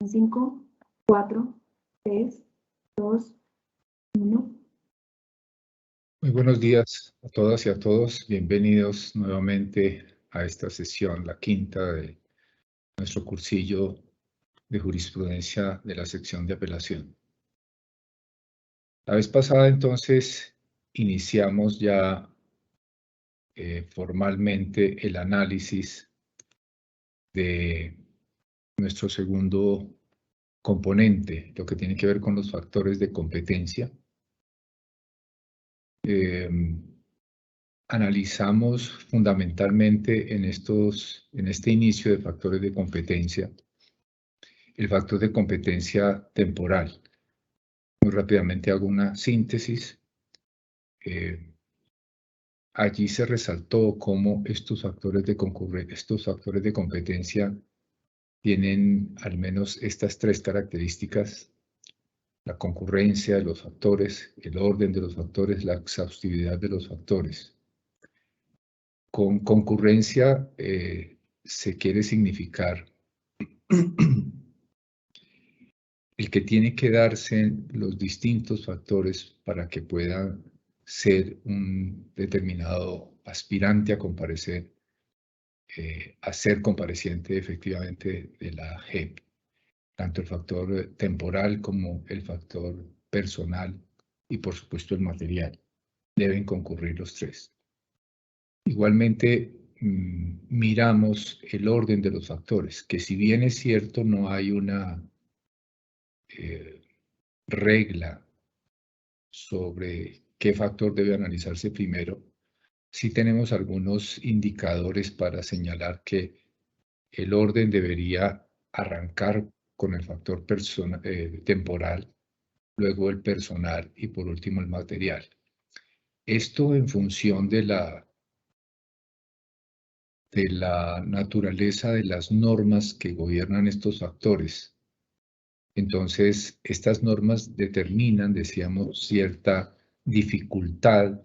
en 5, 4, 3, 2, 1. Muy buenos días a todas y a todos. Bienvenidos nuevamente a esta sesión, la quinta de nuestro cursillo de jurisprudencia de la sección de apelación. La vez pasada, entonces, iniciamos ya formalmente el análisis de nuestro segundo componente, lo que tiene que ver con los factores de competencia. Analizamos fundamentalmente en este inicio de factores de competencia, el factor de competencia temporal. Muy rápidamente hago una síntesis. Allí se resaltó cómo estos factores de competencia tienen al menos estas tres características: la concurrencia de los factores, el orden de los factores, la exhaustividad de los factores. Con concurrencia se quiere significar el que tiene que darse los distintos factores para que pueda ser un determinado aspirante a comparecer, a ser compareciente efectivamente de la JEP. Tanto el factor temporal como el factor personal y por supuesto el material. Deben concurrir los tres. Igualmente, miramos el orden de los factores, que si bien es cierto no hay una regla sobre qué factor debe analizarse primero, sí tenemos algunos indicadores para señalar que el orden debería arrancar con el factor temporal, luego el personal y por último el material. Esto en función de la naturaleza de las normas que gobiernan estos factores. Entonces, estas normas determinan, decíamos, cierta dificultad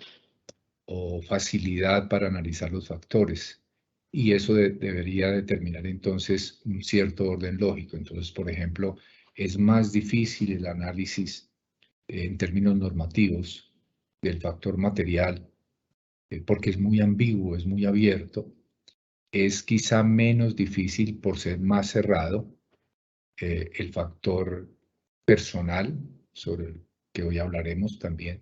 o facilidad para analizar los factores. Y eso debería determinar entonces un cierto orden lógico. Entonces, por ejemplo, es más difícil el análisis en términos normativos del factor material porque es muy ambiguo, es muy abierto. Es quizá menos difícil por ser más cerrado el factor personal, sobre el que hoy hablaremos también,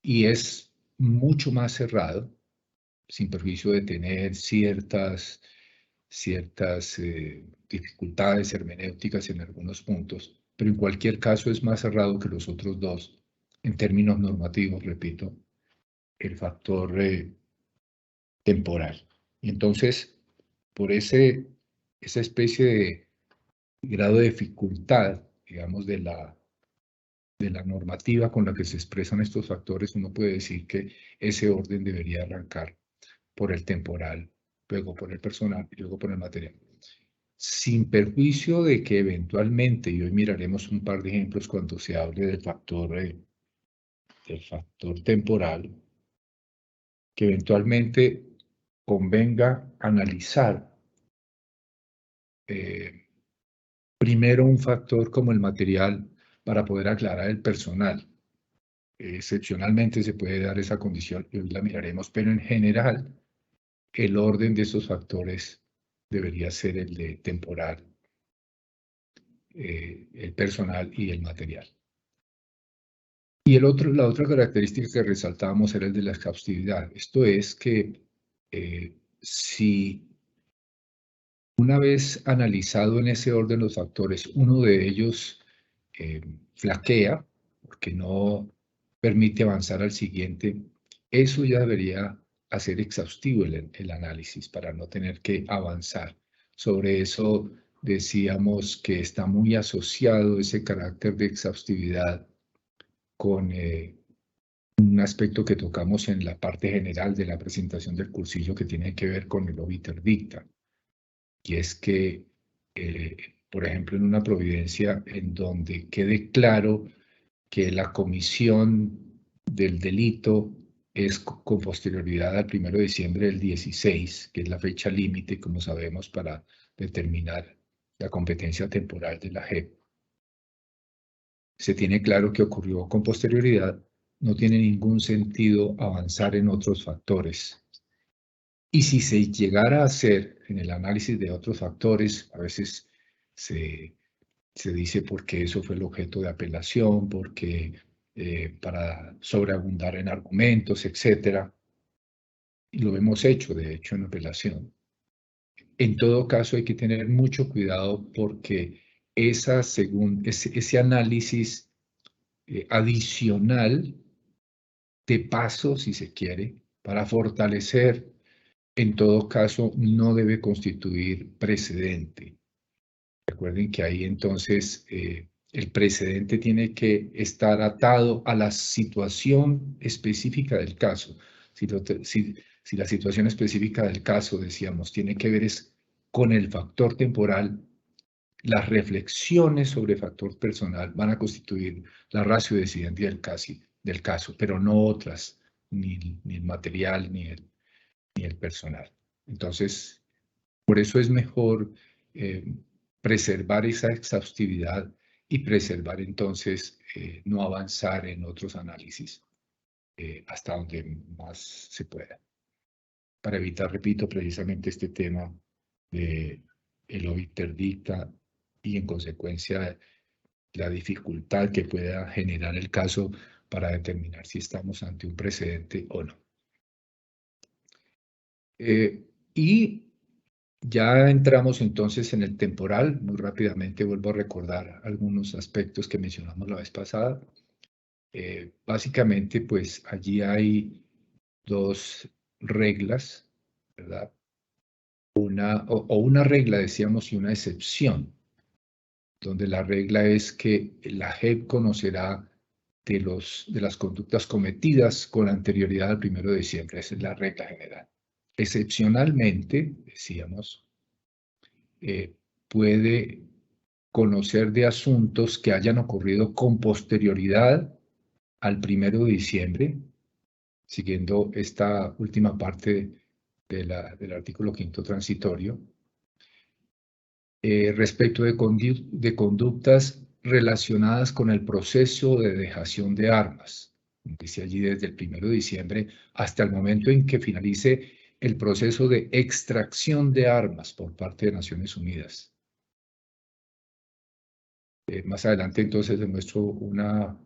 y es mucho más cerrado, sin perjuicio de tener ciertas dificultades hermenéuticas en algunos puntos, pero en cualquier caso es más cerrado que los otros dos, en términos normativos, repito, el factor temporal. Entonces, por esa especie de grado de dificultad, digamos, de la normativa con la que se expresan estos factores, uno puede decir que ese orden debería arrancar por el temporal, luego por el personal y luego por el material. Sin perjuicio de que eventualmente, y hoy miraremos un par de ejemplos cuando se hable del factor temporal, que eventualmente convenga analizar primero un factor como el material para poder aclarar el personal. Excepcionalmente se puede dar esa condición y hoy la miraremos, pero en general el orden de esos factores debería ser el de temporal, el personal y el material. Y la otra característica que resaltábamos era el de la exhaustividad. Esto es que si una vez analizado en ese orden los factores, uno de ellos flaquea, porque no permite avanzar al siguiente, eso ya debería hacer exhaustivo el análisis para no tener que avanzar. Sobre eso decíamos que está muy asociado ese carácter de exhaustividad con un aspecto que tocamos en la parte general de la presentación del cursillo que tiene que ver con el obiter dicta. Y es que, por ejemplo, en una providencia en donde quede claro que la comisión del delito es con posterioridad al 1 de diciembre del 16, que es la fecha límite, como sabemos, para determinar la competencia temporal de la JEP. Se tiene claro que ocurrió con posterioridad, no tiene ningún sentido avanzar en otros factores. Y si se llegara a hacer en el análisis de otros factores, a veces se dice porque eso fue el objeto de apelación, porque para sobreabundar en argumentos, etc. Y lo hemos hecho, de hecho, en apelación. En todo caso, hay que tener mucho cuidado porque ese análisis adicional de paso, si se quiere, para fortalecer, en todo caso, no debe constituir precedente. Recuerden que ahí entonces el precedente tiene que estar atado a la situación específica del caso. Si la situación específica del caso, decíamos, tiene que ver con el factor temporal, las reflexiones sobre factor personal van a constituir la ratio decidente del caso, pero no otras, ni el material ni el personal. Entonces, por eso es mejor preservar esa exhaustividad y preservar entonces no avanzar en otros análisis hasta donde más se pueda. Para evitar, repito, precisamente este tema de el obiter dicta y en consecuencia la dificultad que pueda generar el caso para determinar si estamos ante un precedente o no. Y ya entramos entonces en el temporal. Muy rápidamente vuelvo a recordar algunos aspectos que mencionamos la vez pasada. Básicamente, pues allí hay dos reglas, ¿verdad? Una regla, decíamos, y una excepción, donde la regla es que la JEP conocerá de las conductas cometidas con anterioridad al 1 de diciembre. Esa es la regla general. Excepcionalmente, decíamos, puede conocer de asuntos que hayan ocurrido con posterioridad al 1 de diciembre, siguiendo esta última parte del artículo 5º transitorio, respecto de conductas relacionadas con el proceso de dejación de armas. Dice allí desde el 1 de diciembre hasta el momento en que finalice el proceso de extracción de armas por parte de Naciones Unidas. Más adelante entonces les muestro una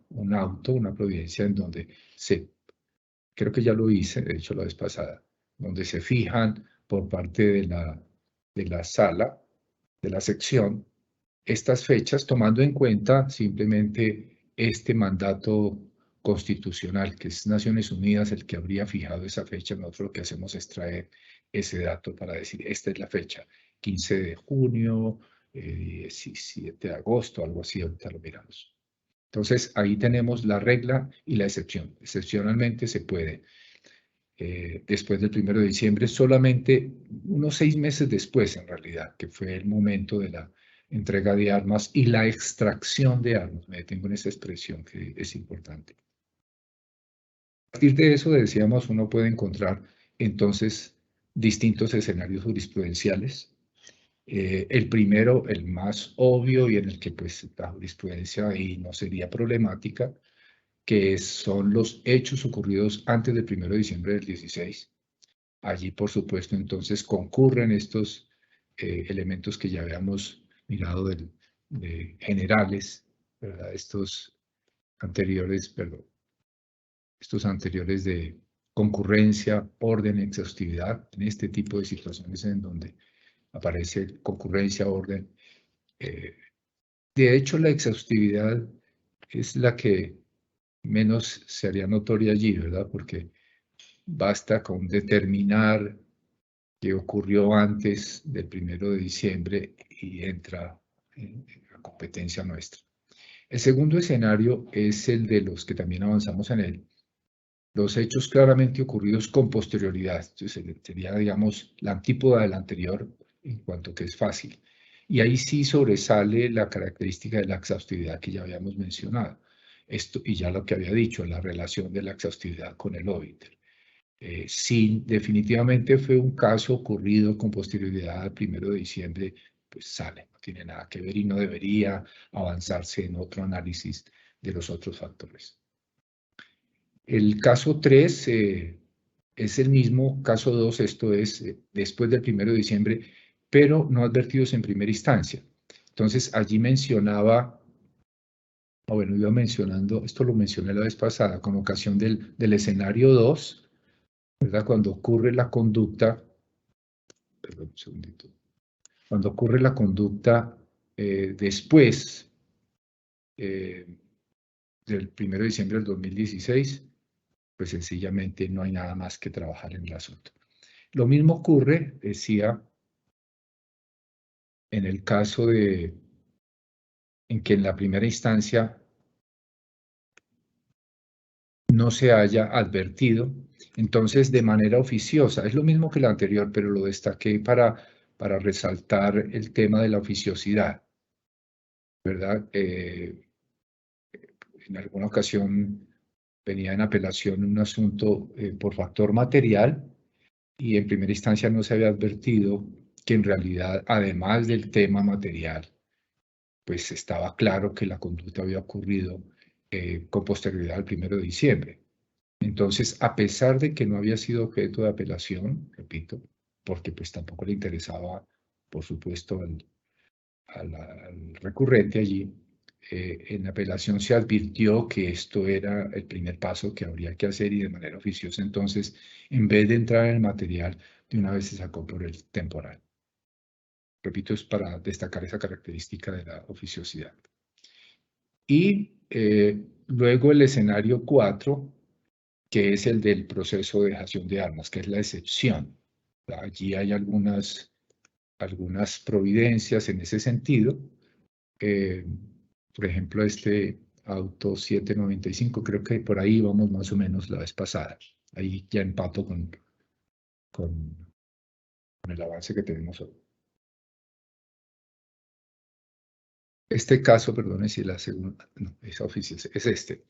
providencia en donde creo que ya lo hice, de hecho la vez pasada, donde se fijan por parte de la sala, de la sección, estas fechas tomando en cuenta simplemente este mandato constitucional, que es Naciones Unidas el que habría fijado esa fecha. Nosotros lo que hacemos es traer ese dato para decir, esta es la fecha, 15 de junio, 17 de agosto, algo así, ahorita lo miramos. Entonces, ahí tenemos la regla y la excepción. Excepcionalmente se puede, después del 1 de diciembre, solamente unos 6 meses después, en realidad, que fue el momento de la entrega de armas y la extracción de armas. Me detengo en esa expresión que es importante. A partir de eso, decíamos, uno puede encontrar entonces distintos escenarios jurisprudenciales. El primero, el más obvio y en el que pues la jurisprudencia ahí no sería problemática, que son los hechos ocurridos antes del 1 de diciembre del 16. Allí, por supuesto, entonces concurren estos elementos que ya habíamos mirado de generales, ¿verdad? Estos anteriores de concurrencia, orden, exhaustividad, en este tipo de situaciones en donde aparece concurrencia, orden. De hecho, la exhaustividad es la que menos se haría notoria allí, ¿verdad? Porque basta con determinar que ocurrió antes del 1 de diciembre y entra en la competencia nuestra. El segundo escenario es el de los que también avanzamos en él, los hechos claramente ocurridos con posterioridad. Entonces, sería, digamos, la antípoda del anterior en cuanto que es fácil. Y ahí sí sobresale la característica de la exhaustividad que ya habíamos mencionado. Esto, y ya lo que había dicho, la relación de la exhaustividad con el obiter. Si definitivamente fue un caso ocurrido con posterioridad al 1 de diciembre, pues sale. tiene nada que ver y no debería avanzarse en otro análisis de los otros factores. El caso 3 es el mismo, caso 2, esto es después del 1 de diciembre, pero no advertidos en primera instancia. Entonces, allí mencionaba, bueno, iba mencionando, esto lo mencioné la vez pasada, con ocasión del escenario 2, ¿verdad? Cuando ocurre la conducta, perdón, un segundito, cuando ocurre la conducta después del 1 de diciembre del 2016, pues sencillamente no hay nada más que trabajar en el asunto. Lo mismo ocurre, decía, en el caso en que en la primera instancia no se haya advertido, entonces de manera oficiosa, es lo mismo que la anterior, pero lo destaqué para resaltar el tema de la oficiosidad, ¿verdad? En alguna ocasión venía en apelación un asunto por factor material y en primera instancia no se había advertido que en realidad, además del tema material, pues estaba claro que la conducta había ocurrido con posterioridad al 1 de diciembre. Entonces, a pesar de que no había sido objeto de apelación, repito, porque pues tampoco le interesaba, por supuesto, al recurrente allí, en apelación se advirtió que esto era el primer paso que habría que hacer y de manera oficiosa. Entonces, en vez de entrar en el material, de una vez se sacó por el temporal. Repito, es para destacar esa característica de la oficiosidad. Y luego el escenario 4, que es el del proceso de dejación de armas, que es la excepción. Allí hay algunas providencias en ese sentido. Por ejemplo, este auto 795, creo que por ahí vamos más o menos la vez pasada. Ahí ya empato con el avance que tenemos hoy. Este caso, perdón, si la segunda, no, esa oficial, es este.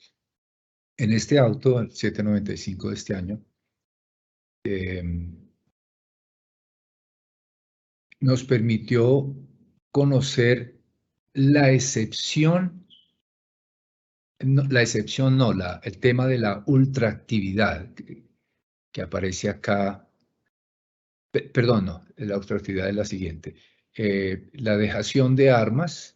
En este auto, el 795 de este año, nos permitió conocer la excepción, el tema de la ultraactividad que aparece acá. Perdón, no, la ultraactividad es la siguiente. La dejación de armas,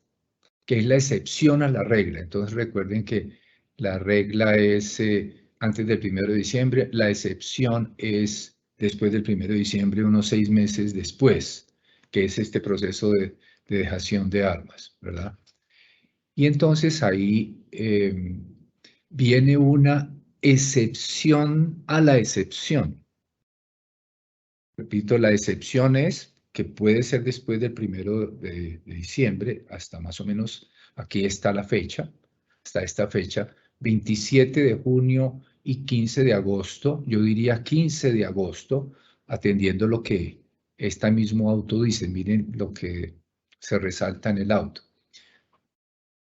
que es la excepción a la regla. Entonces recuerden que la regla es antes del 1 de diciembre, la excepción es después del 1 de diciembre, unos 6 meses después, que es este proceso de dejación de armas, ¿verdad? Y entonces ahí viene una excepción a la excepción. Repito, la excepción es que puede ser después del 1 de diciembre, hasta más o menos, aquí está la fecha, hasta esta fecha, 27 de junio y 15 de agosto, yo diría 15 de agosto, atendiendo lo que este mismo auto dice, miren lo que se resalta en el auto.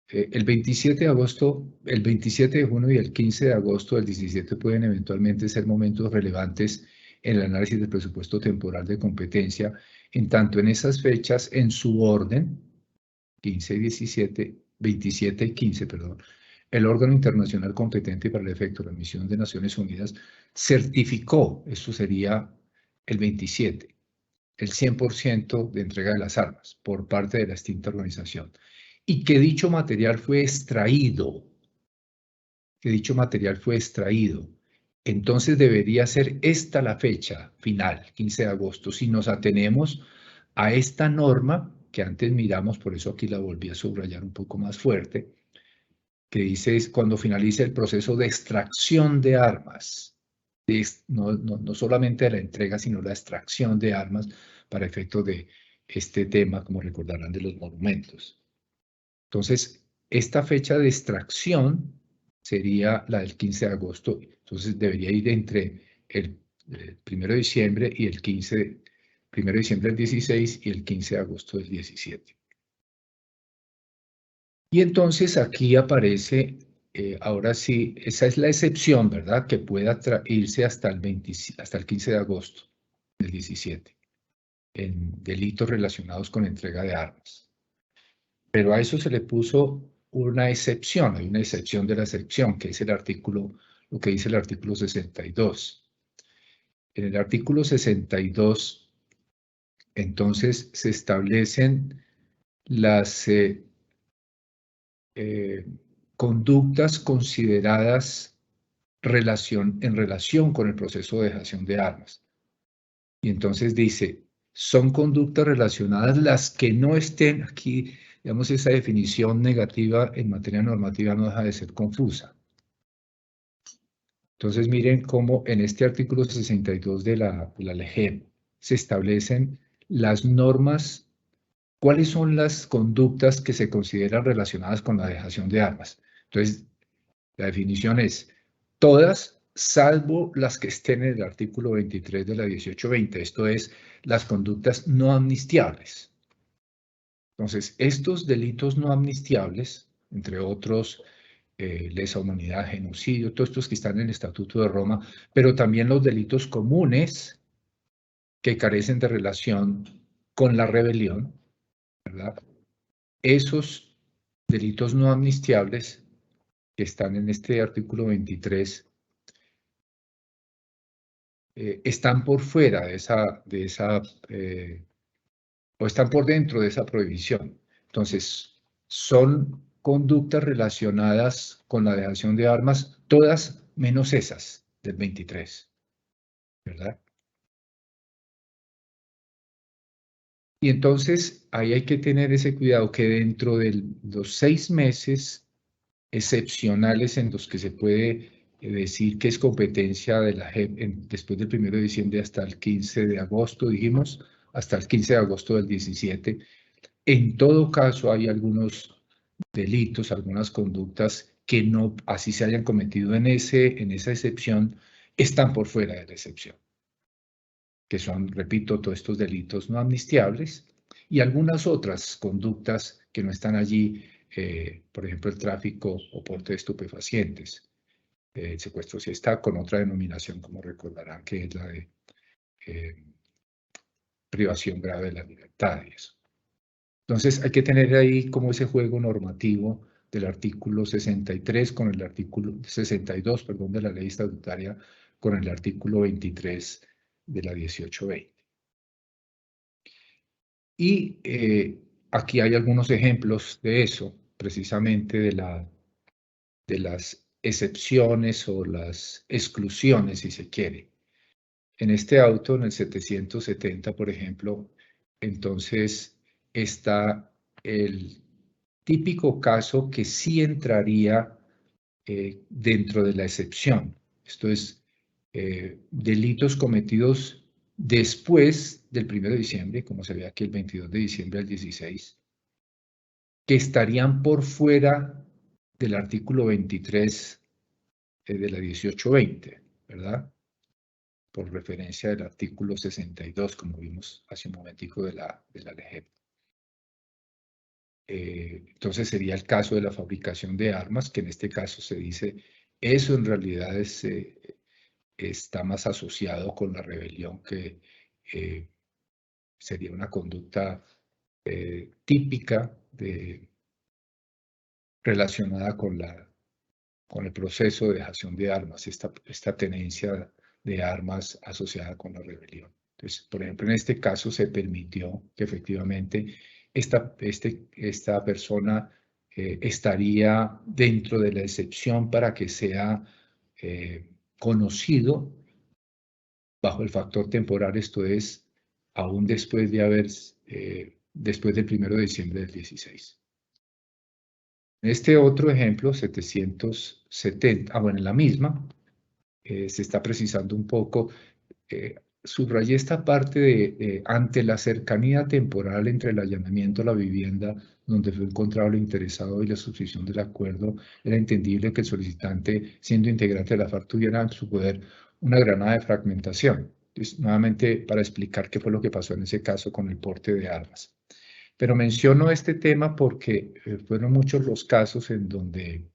El 27 de agosto, el 27 de junio y el 15 de agosto del 17 pueden eventualmente ser momentos relevantes en el análisis del presupuesto temporal de competencia, en tanto en esas fechas, en su orden, 15 y 17, 27 y 15, perdón, el órgano internacional competente para el efecto de la misión de Naciones Unidas certificó, eso sería el 27, el 100% de entrega de las armas por parte de la extinta organización, y que dicho material fue extraído, entonces debería ser esta la fecha final, 15 de agosto, si nos atenemos a esta norma que antes miramos, por eso aquí la volví a subrayar un poco más fuerte, que dice es cuando finalice el proceso de extracción de armas, no solamente de la entrega, sino la extracción de armas para efectos de este tema, como recordarán, de los monumentos. Entonces, esta fecha de extracción sería la del 15 de agosto, entonces debería ir entre el 1 de diciembre y el 1 de diciembre del 16 y el 15 de agosto del 17. Y entonces aquí aparece, ahora sí, esa es la excepción, ¿verdad? Que pueda irse hasta el 15 de agosto del 17 en delitos relacionados con entrega de armas. pero a eso se le puso una excepción, hay una excepción de la excepción, que es el artículo, lo que dice el artículo 62. En el artículo 62, entonces, se establecen las conductas consideradas en relación con el proceso de dejación de armas. Y entonces dice, son conductas relacionadas las que no estén aquí, digamos, esa definición negativa en materia normativa no deja de ser confusa. Entonces miren cómo en este artículo 62 de la LEGEP se establecen las normas, cuáles son las conductas que se consideran relacionadas con la dejación de armas. Entonces, la definición es todas, salvo las que estén en el artículo 23 de la 1820, esto es, las conductas no amnistiables. Entonces, estos delitos no amnistiables, entre otros, lesa humanidad, genocidio, todos estos que están en el Estatuto de Roma, pero también los delitos comunes que carecen de relación con la rebelión, ¿verdad? Esos delitos no amnistiables que están en este artículo 23 están por fuera o están por dentro de esa prohibición. Entonces, son conductas relacionadas con la dejación de armas, todas menos esas del 23, ¿verdad? Y entonces ahí hay que tener ese cuidado que dentro de los 6 meses excepcionales en los que se puede decir que es competencia de la JEP después del 1 de diciembre hasta el 15 de agosto, dijimos, hasta el 15 de agosto del 17. En todo caso, hay algunos delitos, algunas conductas que no, así se hayan cometido en esa excepción, están por fuera de la excepción, que son, repito, todos estos delitos no amnistiables y algunas otras conductas que no están allí, por ejemplo, el tráfico o porte de estupefacientes. El secuestro sí está con otra denominación, como recordarán, que es la de privación grave de la libertad y eso. Entonces hay que tener ahí como ese juego normativo del artículo 63 con el artículo 62, perdón, de la ley estatutaria con el artículo 23 de la 1820. Y aquí hay algunos ejemplos de eso, precisamente de las excepciones o las exclusiones, si se quiere. En este auto, en el 770, por ejemplo, entonces está el típico caso que sí entraría dentro de la excepción. Esto es, delitos cometidos después del 1 de diciembre, como se ve aquí el 22 de diciembre al 16, que estarían por fuera del artículo 23 de la 1820, ¿verdad? Por referencia del artículo 62, como vimos hace un momentico de la LEGEP. Entonces sería el caso de la fabricación de armas, que en este caso se dice, eso en realidad está más asociado con la rebelión, que sería una conducta típica relacionada con el proceso de dejación de armas, esta tenencia de armas asociada con la rebelión. Entonces, por ejemplo, en este caso se permitió que efectivamente esta persona estaría dentro de la excepción para que sea conocido bajo el factor temporal, esto es, aún después después del 1 de diciembre del 16. En este otro ejemplo, 770, bueno, en la misma, se está precisando un poco, subrayé esta parte de ante la cercanía temporal entre el allanamiento a la vivienda donde fue encontrado el interesado y la suscripción del acuerdo, era entendible que el solicitante, siendo integrante de la FARC, tuviera en su poder una granada de fragmentación. Entonces, nuevamente, para explicar qué fue lo que pasó en ese caso con el porte de armas. Pero menciono este tema porque fueron muchos los casos en donde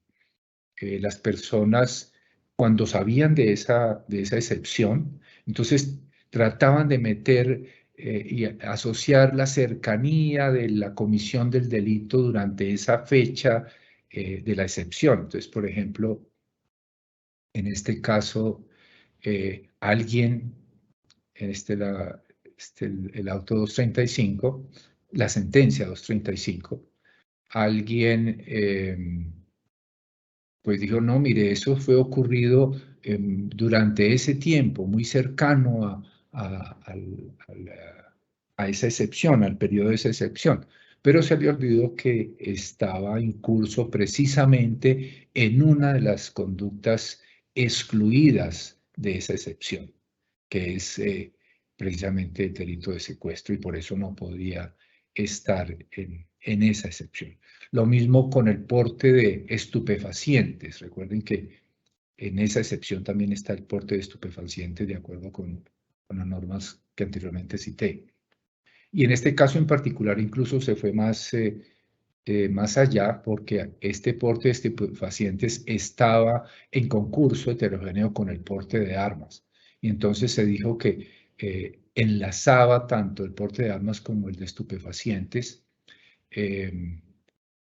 las personas, cuando sabían de esa excepción, entonces trataban de meter y asociar la cercanía de la comisión del delito durante esa fecha de la excepción. Entonces, por ejemplo, en este caso, alguien, el auto 235, la sentencia 235, alguien pues dijo, no, mire, eso fue ocurrido durante ese tiempo, muy cercano a esa excepción, al periodo de esa excepción, pero se le olvidó que estaba en curso precisamente en una de las conductas excluidas de esa excepción, que es precisamente el delito de secuestro, y por eso no podía estar en esa excepción. Lo mismo con el porte de estupefacientes. Recuerden que en esa excepción también está el porte de estupefacientes de acuerdo con las normas que anteriormente cité. Y en este caso en particular incluso se fue más allá, porque este porte de estupefacientes estaba en concurso heterogéneo con el porte de armas. Y entonces se dijo que enlazaba tanto el porte de armas como el de estupefacientes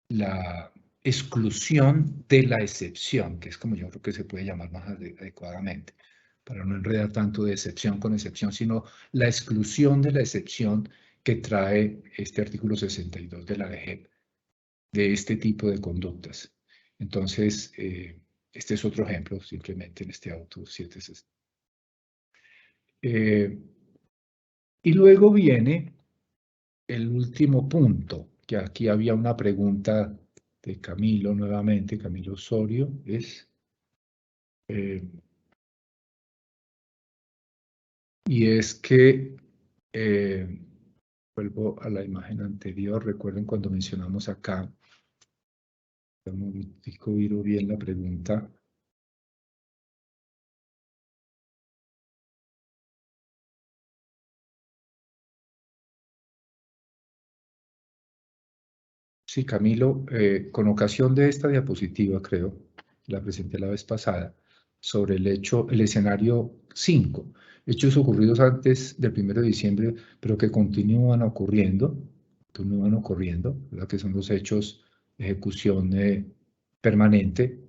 la exclusión de la excepción, que es como yo creo que se puede llamar más adecuadamente, para no enredar tanto de excepción con excepción, sino la exclusión de la excepción que trae este artículo 62 de la LGEP, de este tipo de conductas. Entonces, este es otro ejemplo, simplemente en este auto 760. Y luego viene el último punto, que aquí había una pregunta de Camilo nuevamente, Camilo Osorio, y es que, vuelvo a la imagen anterior, recuerden cuando mencionamos acá, un momentico, miro bien la pregunta. Sí, Camilo, con ocasión de esta diapositiva, creo, la presenté la vez pasada, sobre el escenario 5, hechos ocurridos antes del 1 de diciembre, pero que continúan ocurriendo, ¿verdad? Que son los hechos de ejecución permanente,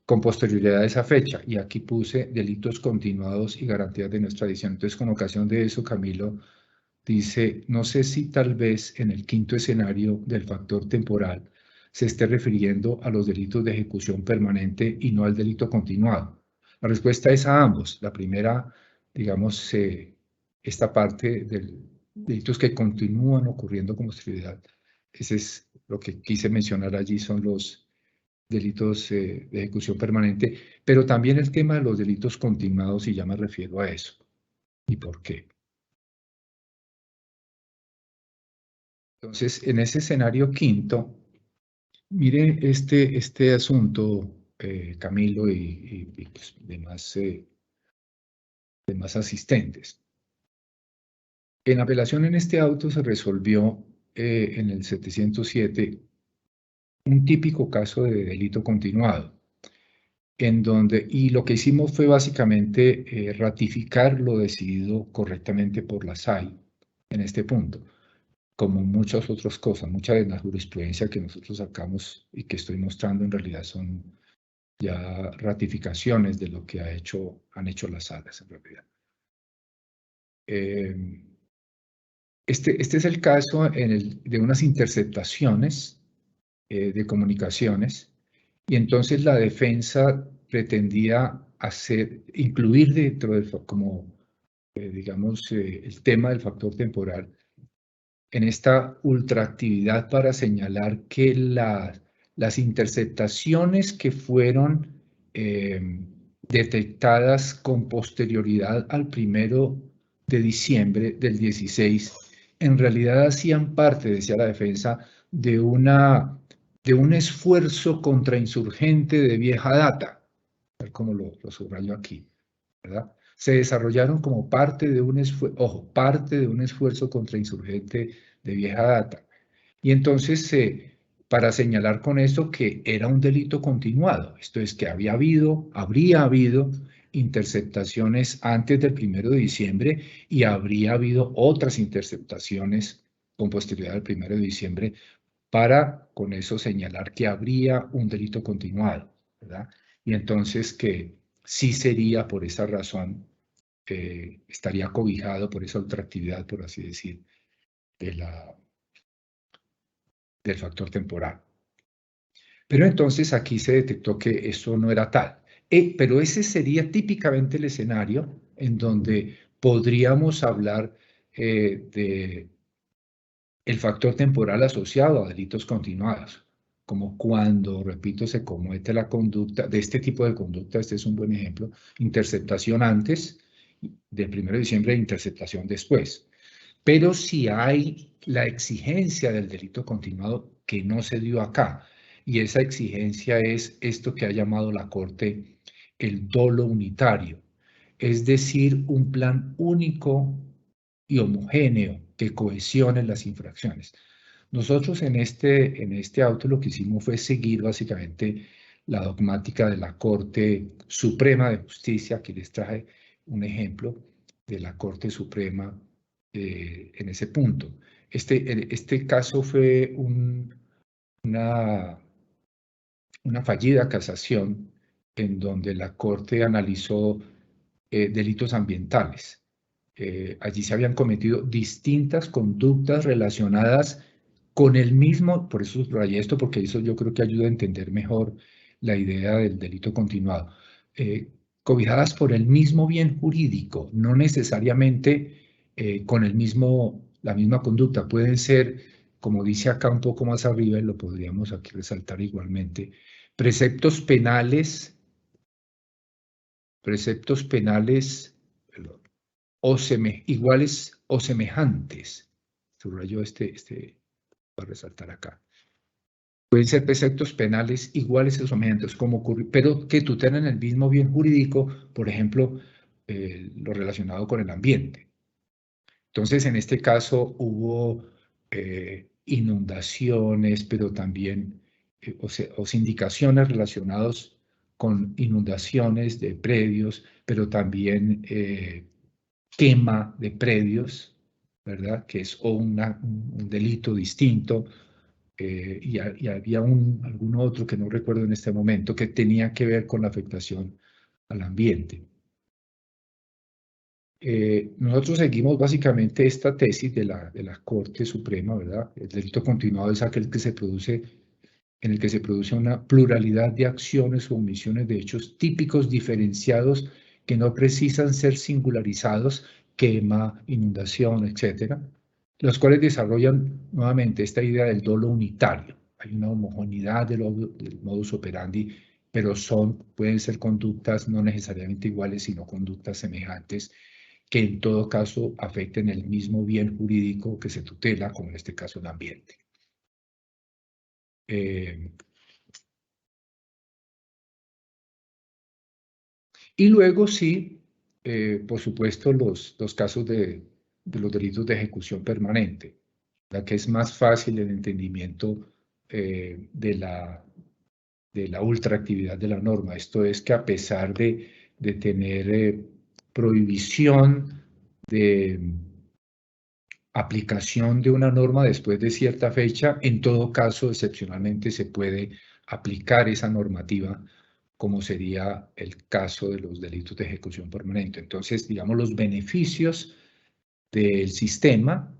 con posterioridad a esa fecha. Y aquí puse delitos continuados y garantías de no extradición. Entonces, con ocasión de eso, Camilo dice, no sé si tal vez en el quinto escenario del factor temporal se esté refiriendo a los delitos de ejecución permanente y no al delito continuado. La respuesta es a ambos. La primera, digamos, esta parte de delitos que continúan ocurriendo con posterioridad. Ese es lo que quise mencionar allí, son los delitos de ejecución permanente, pero también el tema de los delitos continuados, y ya me refiero a eso. ¿Y por qué? Entonces, en ese escenario quinto, mire este asunto, Camilo y pues, demás asistentes. En apelación en este auto se resolvió en el 707 un típico caso de delito continuado, en donde, y lo que hicimos fue básicamente ratificar lo decidido correctamente por la SAI en este punto, como muchas otras cosas, mucha de la jurisprudencia que nosotros sacamos y que estoy mostrando en realidad son ya ratificaciones de lo que han hecho las salas en realidad. Este es el caso de unas interceptaciones de comunicaciones, y entonces la defensa pretendía incluir dentro del, como digamos, el tema del factor temporal en esta ultraactividad para señalar que las interceptaciones que fueron detectadas con posterioridad al 1 de diciembre del 16, en realidad hacían parte, decía la defensa, de un esfuerzo contrainsurgente de vieja data, tal como lo subrayo aquí, ¿verdad? Se desarrollaron como parte de un esfuerzo contrainsurgente de vieja data. Y entonces, para señalar con esto que era un delito continuado, esto es que habría habido interceptaciones antes del 1 de diciembre y habría habido otras interceptaciones con posterioridad al 1 de diciembre para con eso señalar que habría un delito continuado, ¿verdad? Y entonces que sí sería por esa razón, estaría cobijado por esa ultraactividad, por así decir, del factor temporal. Pero entonces aquí se detectó que eso no era tal. Pero ese sería típicamente el escenario en donde podríamos hablar de el factor temporal asociado a delitos continuados, como cuando, repito, se comete la conducta, de este tipo de conducta, este es un buen ejemplo, interceptación antes del 1 de diciembre e interceptación después. Pero si hay la exigencia del delito continuado que no se dio acá, y esa exigencia es esto que ha llamado la Corte el dolo unitario, es decir, un plan único y homogéneo que cohesione las infracciones. Nosotros en este auto lo que hicimos fue seguir básicamente la dogmática de la Corte Suprema de Justicia. Aquí les traje un ejemplo de la Corte Suprema en ese punto. Este caso fue una fallida casación en donde la Corte analizó delitos ambientales. Allí se habían cometido distintas conductas relacionadas con el mismo, por eso subrayé esto, porque eso yo creo que ayuda a entender mejor la idea del delito continuado, cobijadas por el mismo bien jurídico, no necesariamente con la misma conducta. Pueden ser, como dice acá un poco más arriba, y lo podríamos aquí resaltar igualmente, preceptos penales, perdón, iguales o semejantes. Subrayo para resaltar acá. Pueden ser preceptos penales iguales o semejantes, pero que tutelen el mismo bien jurídico, por ejemplo, lo relacionado con el ambiente. Entonces, en este caso hubo inundaciones, pero también, o sindicaciones relacionadas con inundaciones de predios, pero también quema de predios, ¿verdad? Que es un delito distinto. Y había algún otro que no recuerdo en este momento que tenía que ver con la afectación al ambiente. Nosotros seguimos básicamente esta tesis de la Corte Suprema, ¿verdad? El delito continuado es aquel en el que se produce una pluralidad de acciones o omisiones de hechos típicos diferenciados que no precisan ser singularizados, quema, inundación, etcétera, los cuales desarrollan nuevamente esta idea del dolo unitario. Hay una homogeneidad del modus operandi, pero pueden ser conductas no necesariamente iguales, sino conductas semejantes que en todo caso afecten el mismo bien jurídico que se tutela, como en este caso el ambiente. Y luego sí, por supuesto, los casos de los delitos de ejecución permanente, la que es más fácil el entendimiento de la ultraactividad de la norma. Esto es que a pesar de tener prohibición de aplicación de una norma después de cierta fecha, en todo caso, excepcionalmente se puede aplicar esa normativa, como sería el caso de los delitos de ejecución permanente. Entonces, digamos, los beneficios del sistema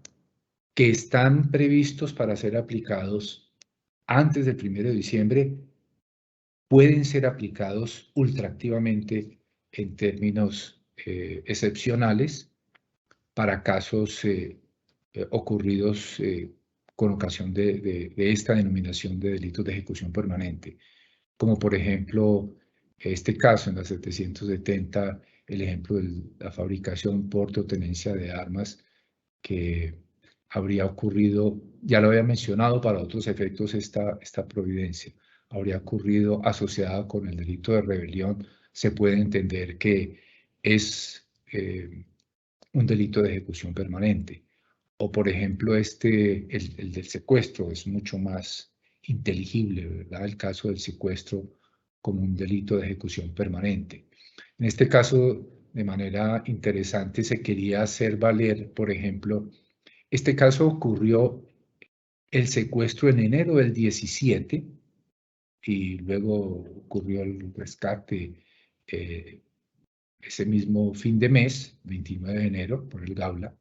que están previstos para ser aplicados antes del 1 de diciembre pueden ser aplicados ultraactivamente en términos excepcionales para casos ocurridos con ocasión de esta denominación de delitos de ejecución permanente, como por ejemplo este caso en la 770, el ejemplo de la fabricación, porte o tenencia de armas que habría ocurrido, ya lo había mencionado para otros efectos esta providencia, habría ocurrido asociada con el delito de rebelión. Se puede entender que es un delito de ejecución permanente. O por ejemplo, el del secuestro es mucho más inteligible, ¿verdad? El caso del secuestro como un delito de ejecución permanente. En este caso, de manera interesante, se quería hacer valer, por ejemplo, este caso ocurrió el secuestro en enero del 17 y luego ocurrió el rescate ese mismo fin de mes, 29 de enero, por el Gaula.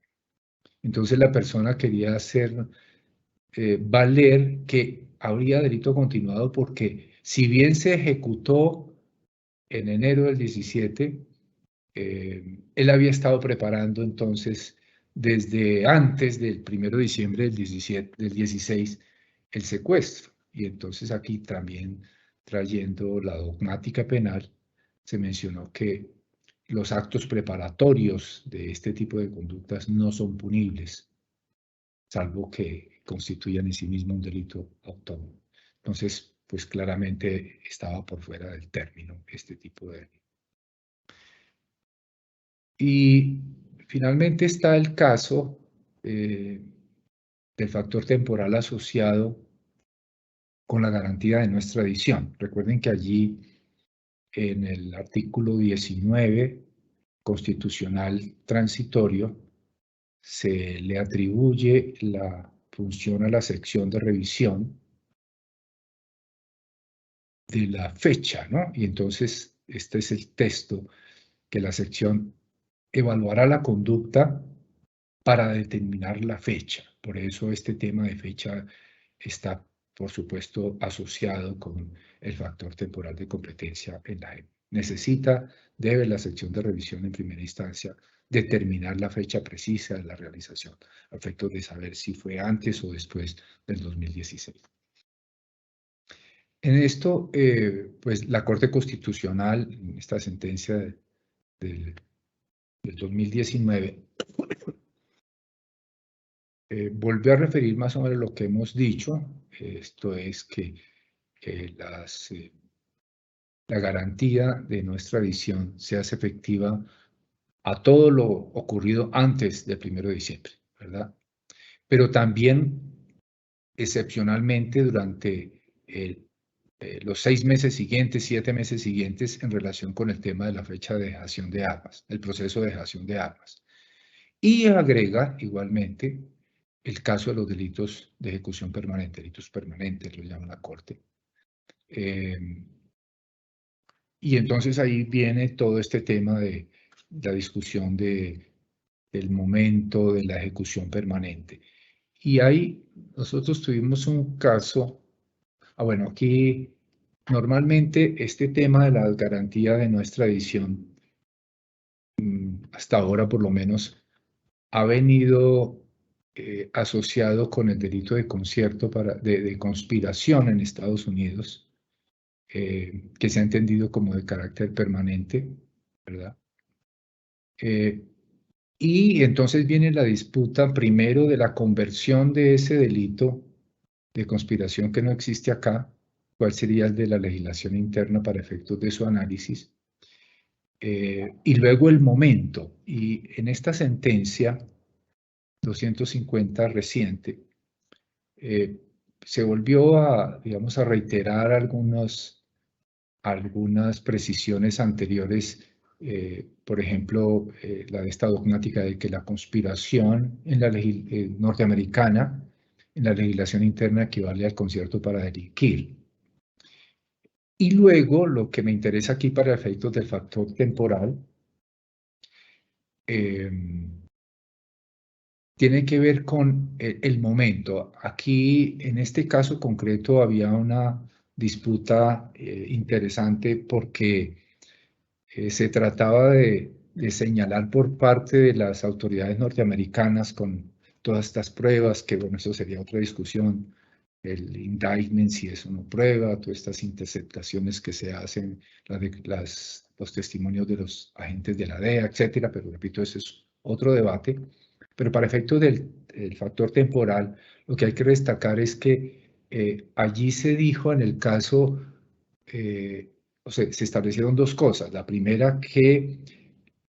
Entonces la persona quería hacer valer que habría delito continuado porque si bien se ejecutó en enero del 17, él había estado preparando entonces desde antes del 1 de diciembre del 16 el secuestro. Y entonces aquí también trayendo la dogmática penal, se mencionó que los actos preparatorios de este tipo de conductas no son punibles, salvo que constituyan en sí mismo un delito autónomo. Entonces, pues claramente estaba por fuera del término este tipo de delito. Y finalmente está el caso del factor temporal asociado con la garantía de no extradición. Recuerden que allí en el artículo 19 constitucional transitorio se le atribuye la función a la sección de revisión de la fecha, ¿no? Y entonces este es el texto que la sección evaluará la conducta para determinar la fecha. Por eso este tema de fecha está, por supuesto, asociado con el factor temporal de competencia en la JEP. Debe la sección de revisión en primera instancia determinar la fecha precisa de la realización, a efectos de saber si fue antes o después del 2016. En esto, pues la Corte Constitucional, en esta sentencia del 2019, volvió a referir más o menos lo que hemos dicho, esto es que la garantía de no extradición se hace efectiva a todo lo ocurrido antes del 1 de diciembre, ¿verdad? Pero también excepcionalmente durante los 6 meses siguientes, 7 meses siguientes en relación con el tema de la fecha de dejación de armas, el proceso de dejación de armas. Y agrega igualmente el caso de los delitos de ejecución permanente, delitos permanentes, lo llama la Corte. Y entonces ahí viene todo este tema de la discusión del momento de la ejecución permanente. Y ahí nosotros tuvimos un caso, bueno, aquí normalmente este tema de la garantía de no extradición, hasta ahora por lo menos, ha venido asociado con el delito de concierto de conspiración en Estados Unidos, que se ha entendido como de carácter permanente, ¿verdad? Y entonces viene la disputa primero de la conversión de ese delito de conspiración que no existe acá, cuál sería el de la legislación interna para efectos de su análisis, y luego el momento. Y en esta sentencia 250 reciente, se volvió a, digamos, a reiterar algunas precisiones anteriores, por ejemplo, la de esta dogmática de que la conspiración en la norteamericana, en la legislación interna, equivale al concierto para delinquir. Y luego, lo que me interesa aquí para efectos del factor temporal, tiene que ver con el momento. Aquí, en este caso concreto, había una disputa interesante porque se trataba de señalar por parte de las autoridades norteamericanas con todas estas pruebas, que bueno, eso sería otra discusión, el indictment, si eso no prueba, todas estas interceptaciones que se hacen, los testimonios de los agentes de la DEA, etcétera, pero repito, ese es otro debate. Pero para efectos del factor temporal, lo que hay que destacar es que allí se dijo en el caso, o sea, se establecieron dos cosas. La primera, que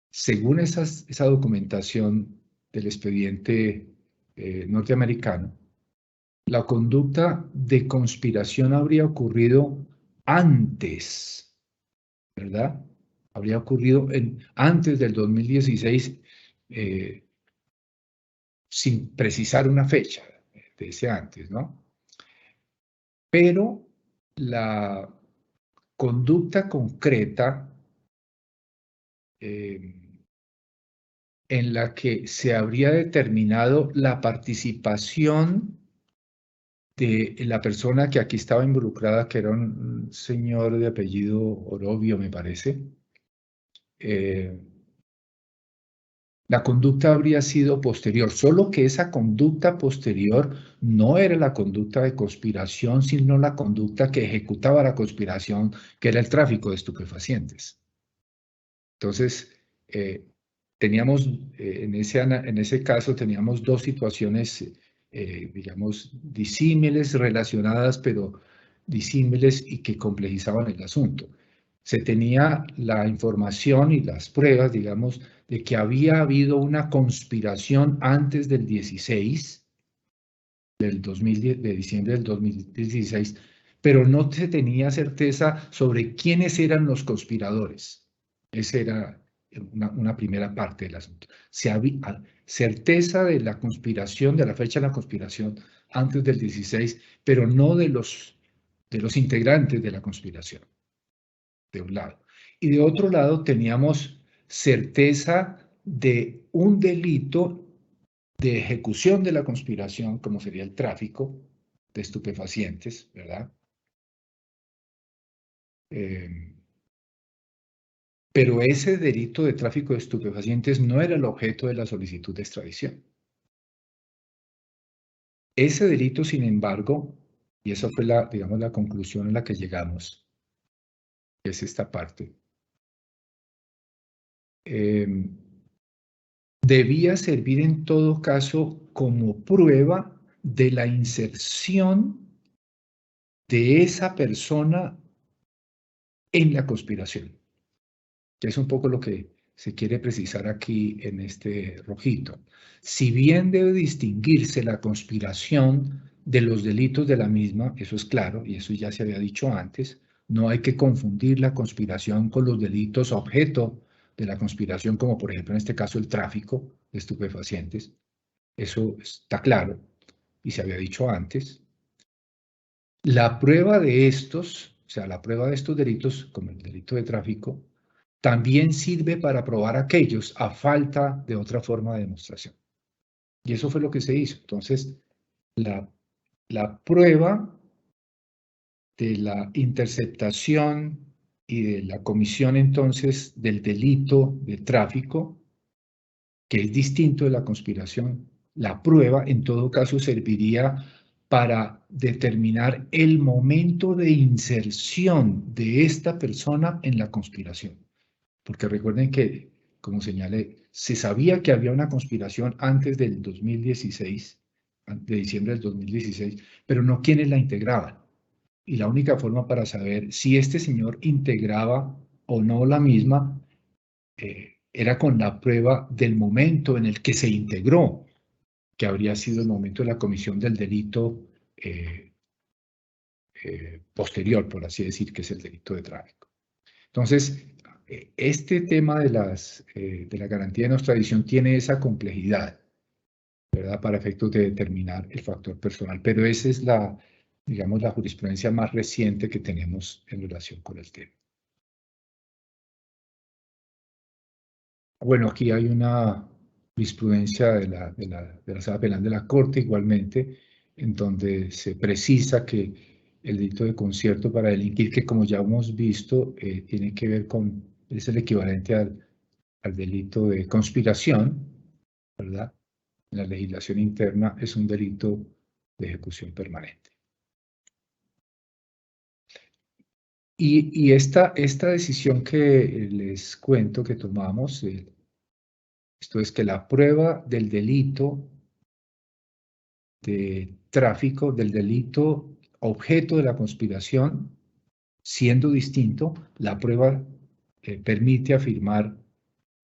según esa documentación del expediente norteamericano, la conducta de conspiración habría ocurrido antes, ¿verdad? habría ocurrido antes del 2016, sin precisar una fecha de ese antes, ¿no? Pero la conducta concreta en la que se habría determinado la participación de la persona que aquí estaba involucrada, que era un señor de apellido Orobio, me parece. La conducta habría sido posterior, solo que esa conducta posterior no era la conducta de conspiración, sino la conducta que ejecutaba la conspiración, que era el tráfico de estupefacientes. Entonces, teníamos, en ese caso, teníamos dos situaciones, digamos, disímiles, relacionadas, pero disímiles y que complejizaban el asunto. Se tenía la información y las pruebas, digamos, de que había habido una conspiración antes del 16, de diciembre del 2016, pero no se tenía certeza sobre quiénes eran los conspiradores. Esa era una primera parte del asunto. Se había certeza de la conspiración, de la fecha de la conspiración antes del 16, pero no de los integrantes de la conspiración, de un lado. Y de otro lado teníamos certeza de un delito de ejecución de la conspiración, como sería el tráfico de estupefacientes, ¿verdad? Pero ese delito de tráfico de estupefacientes no era el objeto de la solicitud de extradición. Ese delito, sin embargo, y esa fue digamos, la conclusión a la que llegamos, es esta parte, debía servir en todo caso como prueba de la inserción de esa persona en la conspiración, que es un poco lo que se quiere precisar aquí en este rojito. Si bien debe distinguirse la conspiración de los delitos de la misma, eso es claro, y eso ya se había dicho antes, no hay que confundir la conspiración con los delitos objeto de la conspiración, como por ejemplo en este caso el tráfico de estupefacientes. Eso está claro y se había dicho antes. La prueba de estos, o sea, la prueba de estos delitos, como el delito de tráfico, también sirve para probar aquellos a falta de otra forma de demostración. Y eso fue lo que se hizo. Entonces, la prueba de la interceptación y de la comisión entonces del delito de tráfico, que es distinto de la conspiración, la prueba en todo caso serviría para determinar el momento de inserción de esta persona en la conspiración. Porque recuerden que, como señalé, se sabía que había una conspiración antes del 2016, de diciembre del 2016, pero no quiénes la integraban. Y la única forma para saber si este señor integraba o no la misma era con la prueba del momento en el que se integró, que habría sido el momento de la comisión del delito posterior, por así decir, que es el delito de tráfico. Entonces, este tema de la garantía de no extradición tiene esa complejidad, ¿verdad? Para efectos de determinar el factor personal, pero esa es digamos, la jurisprudencia más reciente que tenemos en relación con el tema. Bueno, aquí hay una jurisprudencia de la Sala Penal de la Corte igualmente, en donde se precisa que el delito de concierto para delinquir, que como ya hemos visto, tiene que ver es el equivalente al delito de conspiración, ¿verdad? En la legislación interna es un delito de ejecución permanente. Y esta decisión que les cuento que tomamos, esto es que la prueba del delito de tráfico, del delito objeto de la conspiración, siendo distinto, la prueba permite afirmar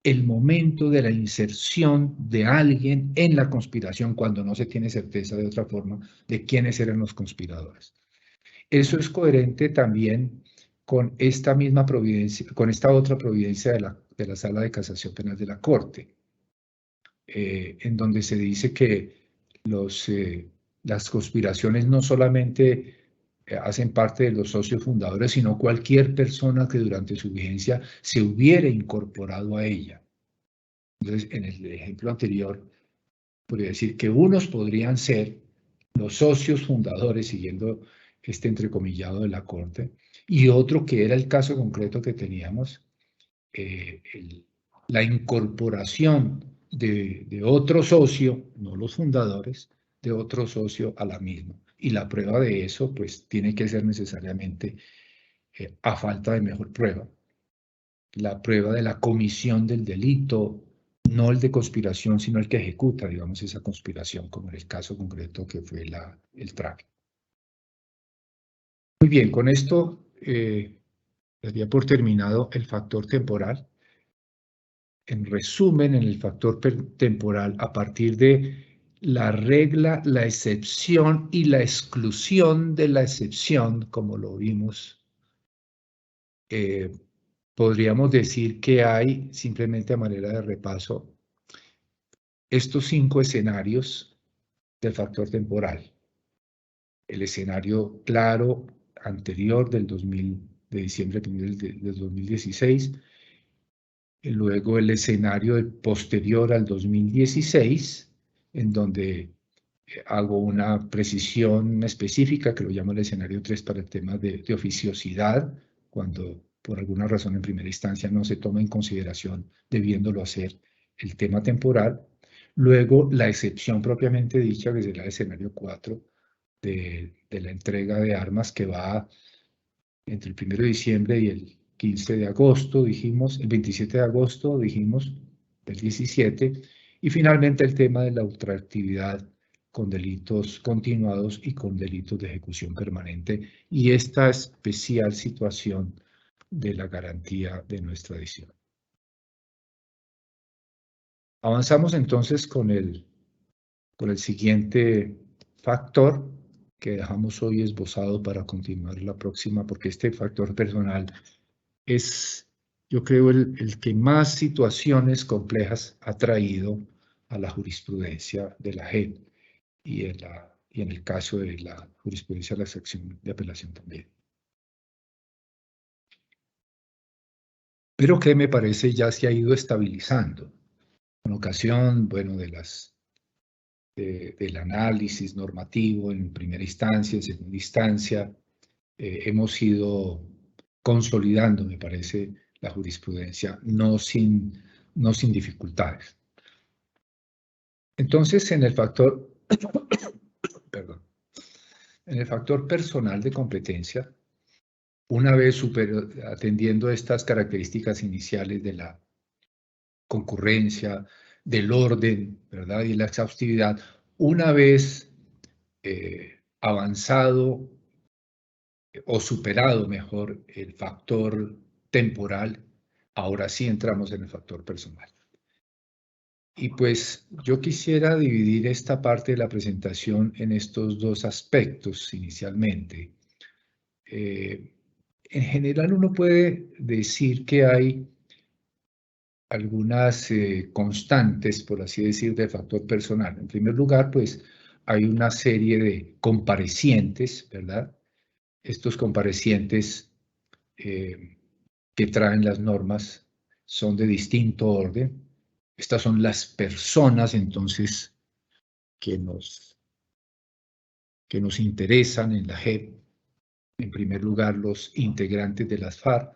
el momento de la inserción de alguien en la conspiración cuando no se tiene certeza de otra forma de quiénes eran los conspiradores. Eso es coherente también con esta misma providencia, con esta otra providencia de la Sala de Casación Penal de la Corte, en donde se dice que las conspiraciones no solamente hacen parte de los socios fundadores, sino cualquier persona que durante su vigencia se hubiera incorporado a ella. Entonces, en el ejemplo anterior, podría decir que unos podrían ser los socios fundadores, siguiendo este entrecomillado de la Corte, y otro que era el caso concreto que teníamos, la incorporación de otro socio, no los fundadores, de otro socio a la misma. Y la prueba de eso, pues, tiene que ser necesariamente, a falta de mejor prueba, la prueba de la comisión del delito, no el de conspiración, sino el que ejecuta, digamos, esa conspiración, como en el caso concreto que fue el tráfico. Muy bien, con esto daría por terminado el factor temporal. En resumen, en el factor temporal, a partir de la regla, la excepción y la exclusión de la excepción, como lo vimos, podríamos decir que hay, simplemente a manera de repaso, estos 5 escenarios del factor temporal. El escenario claro anterior de diciembre del 2016, y luego el escenario posterior al 2016, en donde hago una precisión específica que lo llamo el escenario 3 para el tema de oficiosidad, cuando por alguna razón en primera instancia no se toma en consideración, debiéndolo hacer, el tema temporal. Luego la excepción propiamente dicha, que será el escenario 4 de la entrega de armas, que va entre el 1 de diciembre y el 15 de agosto, dijimos, el 27 de agosto, dijimos, del 17, y finalmente el tema de la ultraactividad con delitos continuados y con delitos de ejecución permanente, y esta especial situación de la garantía de no extradición. Avanzamos entonces con el siguiente factor que dejamos hoy esbozado para continuar la próxima, porque este factor personal es, yo creo, el que más situaciones complejas ha traído a la jurisprudencia de la JEP y en el caso de la jurisprudencia de la sección de apelación también. Pero que me parece ya se ha ido estabilizando. En ocasión, bueno, del análisis normativo en primera instancia, en segunda instancia, hemos ido consolidando, me parece, la jurisprudencia, no sin dificultades. Entonces, en el factor, perdón, en el factor personal de competencia, una vez atendiendo estas características iniciales de la concurrencia, del orden, ¿verdad? Y la exhaustividad, una vez avanzado o superado mejor el factor temporal, ahora sí entramos en el factor personal. Y pues yo quisiera dividir esta parte de la presentación en estos dos aspectos inicialmente. En general uno puede decir que hay algunas constantes, por así decir, del factor personal. En primer lugar, pues hay una serie de comparecientes, ¿verdad? Estos comparecientes que traen las normas son de distinto orden. Estas son las personas, entonces, que nos interesan en la JEP. En primer lugar, los integrantes de las FARC,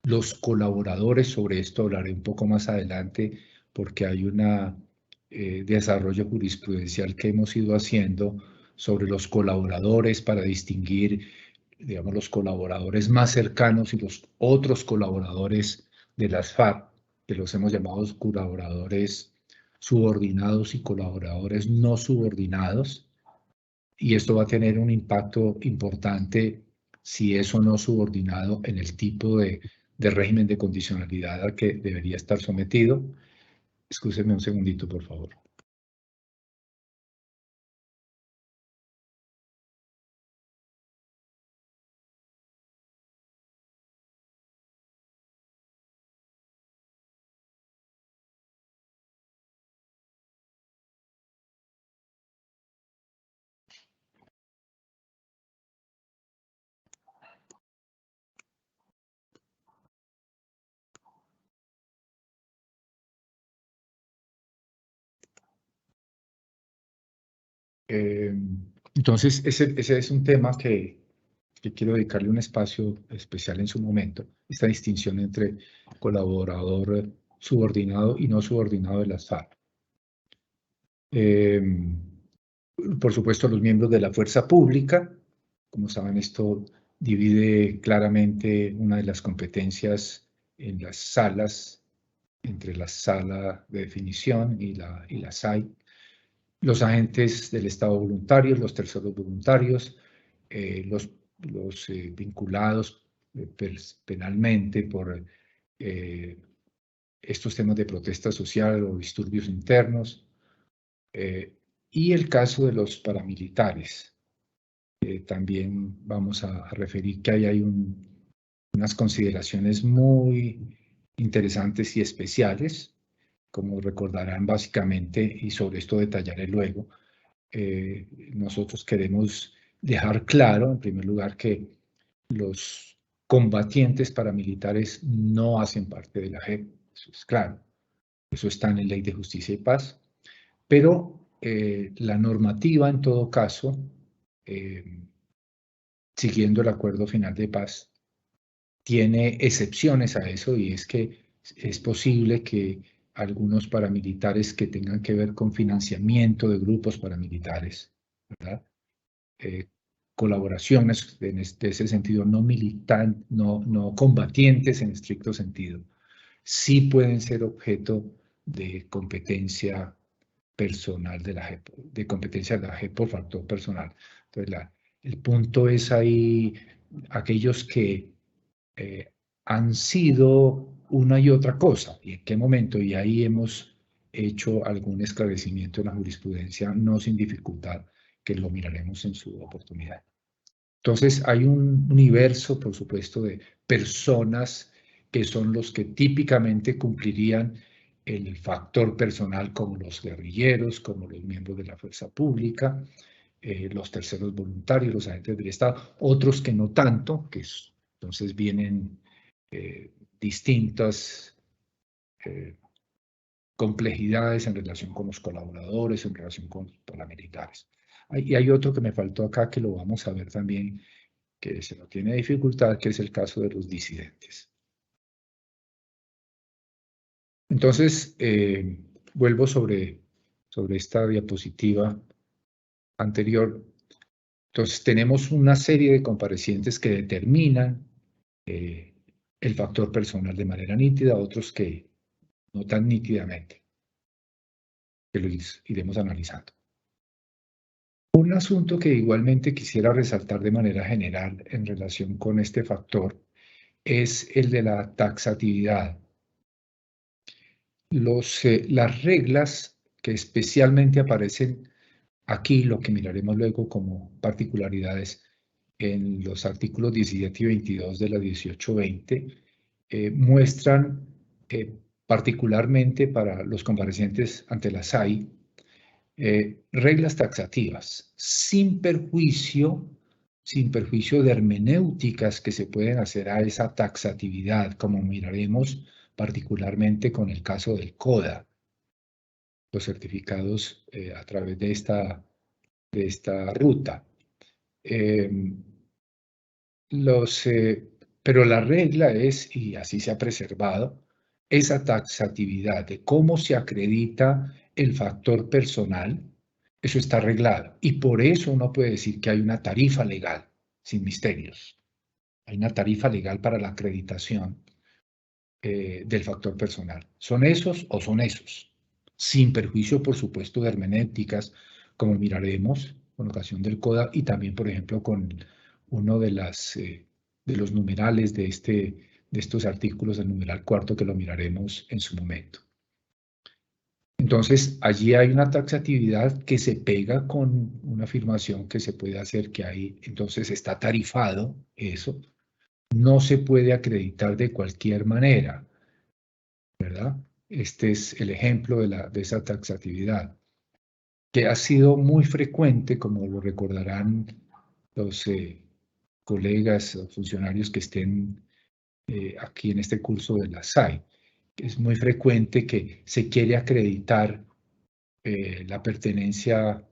los colaboradores, sobre esto hablaré un poco más adelante, porque hay un desarrollo jurisprudencial que hemos ido haciendo sobre los colaboradores para distinguir, digamos, los colaboradores más cercanos y los otros colaboradores de las FARC, que los hemos llamado colaboradores subordinados y colaboradores no subordinados. Y esto va a tener un impacto importante si es o no subordinado en el tipo de régimen de condicionalidad al que debería estar sometido. Excúsenme un segundito, por favor. Entonces, ese es un tema que quiero dedicarle un espacio especial en su momento, esta distinción entre colaborador subordinado y no subordinado de las FARC. Por supuesto, los miembros de la fuerza pública, como saben, esto divide claramente una de las competencias en las salas, entre la sala de definición y la SAI. Los agentes del Estado voluntarios, los terceros voluntarios, los vinculados penalmente por estos temas de protesta social o disturbios internos, y el caso de los paramilitares. También vamos a referir que ahí hay unas consideraciones muy interesantes y especiales, como recordarán básicamente, y sobre esto detallaré luego. Nosotros queremos dejar claro, en primer lugar, que los combatientes paramilitares no hacen parte de la JEP, eso es claro, eso está en la Ley de Justicia y Paz, pero la normativa, en todo caso, siguiendo el Acuerdo Final de Paz, tiene excepciones a eso, y es que es posible que algunos paramilitares que tengan que ver con financiamiento de grupos paramilitares, ¿verdad? Colaboraciones en ese sentido, no militantes, no combatientes en estricto sentido, sí pueden ser objeto de competencia personal de la JEP, de competencia de la JEP por factor personal. Entonces, el punto es ahí aquellos que han sido una y otra cosa, y en qué momento, y ahí hemos hecho algún esclarecimiento en la jurisprudencia, no sin dificultad, que lo miraremos en su oportunidad. Entonces, hay un universo, por supuesto, de personas que son los que típicamente cumplirían el factor personal, como los guerrilleros, como los miembros de la fuerza pública, los terceros voluntarios, los agentes del Estado, otros que no tanto, que entonces vienen distintas complejidades en relación con los colaboradores, en relación con los paramilitares. Y hay otro que me faltó acá, que lo vamos a ver también, que se no tiene dificultad, que es el caso de los disidentes. Entonces, vuelvo sobre esta diapositiva anterior. Entonces, tenemos una serie de comparecientes que determinan el factor personal de manera nítida, otros que no tan nítidamente, que lo iremos analizando. Un asunto que igualmente quisiera resaltar de manera general en relación con este factor es el de la taxatividad. Las reglas que especialmente aparecen aquí, lo que miraremos luego como particularidades en los artículos 17 y 22 de la 1820, muestran particularmente para los comparecientes ante la SAI, reglas taxativas, sin perjuicio de hermenéuticas que se pueden hacer a esa taxatividad, como miraremos particularmente con el caso del CODA, los certificados a través de esta ruta. Pero la regla es, y así se ha preservado, esa taxatividad de cómo se acredita el factor personal, eso está arreglado. Y por eso uno puede decir que hay una tarifa legal, sin misterios. Hay una tarifa legal para la acreditación del factor personal. ¿Son esos o son esos? Sin perjuicio, por supuesto, de hermenéuticas, como miraremos con ocasión del CODA, y también, por ejemplo, con uno de los numerales de estos artículos, el numeral cuarto, que lo miraremos en su momento. Entonces, allí hay una taxatividad que se pega con una afirmación que se puede hacer, que ahí entonces está tarifado eso. No se puede acreditar de cualquier manera, ¿verdad? Este es el ejemplo de esa taxatividad, que ha sido muy frecuente, como lo recordarán los colegas o funcionarios que estén aquí en este curso de la SAI. Es muy frecuente que se quiere acreditar la pertenencia